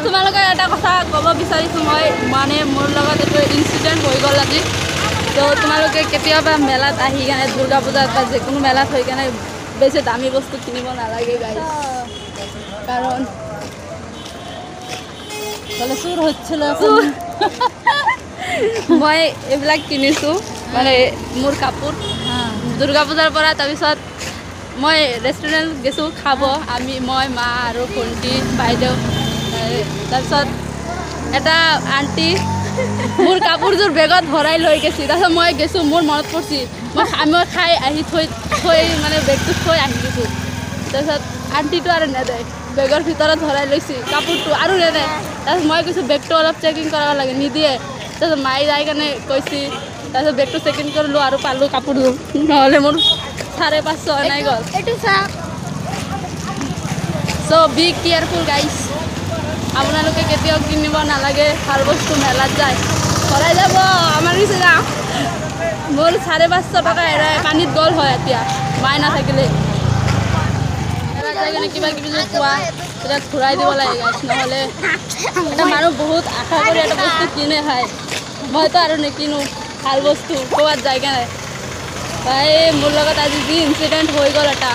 তোমালোকে এটা কথা ক'ব বিচাৰিছোঁ মই মানে মোৰ লগত এইটো ইনচিডেণ্ট হৈ গ'ল আজি তো তোমালোকে কেতিয়াবা মেলাত আহি কেনে দুৰ্গা পূজাত বা যিকোনো মেলাত হৈ কেনে বেছি দামী বস্তু কিনিব নালাগে গাইজ কাৰণ বলে চুৰ হৈছিল মই এইবিলাক কিনিছোঁ মানে মোৰ কাপোৰ দুৰ্গা পূজাৰ পৰা তাৰপিছত মই ৰেষ্টুৰেণ্ট গৈছোঁ খাব মই মা আৰু ভণ্টি বাইদেউ তাৰপিছত এটা আণ্টি মোৰ কাপোৰযোৰ বেগত ভৰাই লৈ গৈছে তাৰপিছত মই গৈছোঁ মোৰ মনত পৰিছে মই খাই আহি থৈ মানে বেগটো থৈ আহি গৈছোঁ তাৰপিছত আণ্টিটো আৰু নেদে বেগৰ ভিতৰত ভৰাই লৈছে কাপোৰটো আৰু নেদে তাৰপিছত মই কৈছোঁ বেগটো অলপ চেকিং কৰাব লাগে নিদিয়ে তাৰপিছত মায়ে যাই কাৰণে কৈছে তাৰপিছত বেগটো চেকিং কৰিলোঁ আৰু পালোঁ কাপোৰযোৰ নহ'লে মোৰ 550 নাই গ'ল এইটো চা চ' বি কেয়াৰফুল গাইজ আপোনালোকে কেতিয়াও কিনিব নালাগে ভাল বস্তু মেলাত যায় ভৰাই যাব আমাৰ নিচিনা মোৰ 550 টকা এৰাই পানীত গ'ল হয় এতিয়া মায়ে নাথাকিলে মেলাত যাই কিনে কিবা কিবি যদি খোৱা তেতিয়া ঘূৰাই দিব লাগে গাইজ নহ'লে এটা মানুহ বহুত আশা কৰি এটা বস্তু কিনে খায় মইতো আৰু নিকিনো ভাল বস্তু ক'ৰবাত যায় কেনে তাই মোৰ লগত আজি যি ইনচিডেণ্ট হৈ গ'ল এটা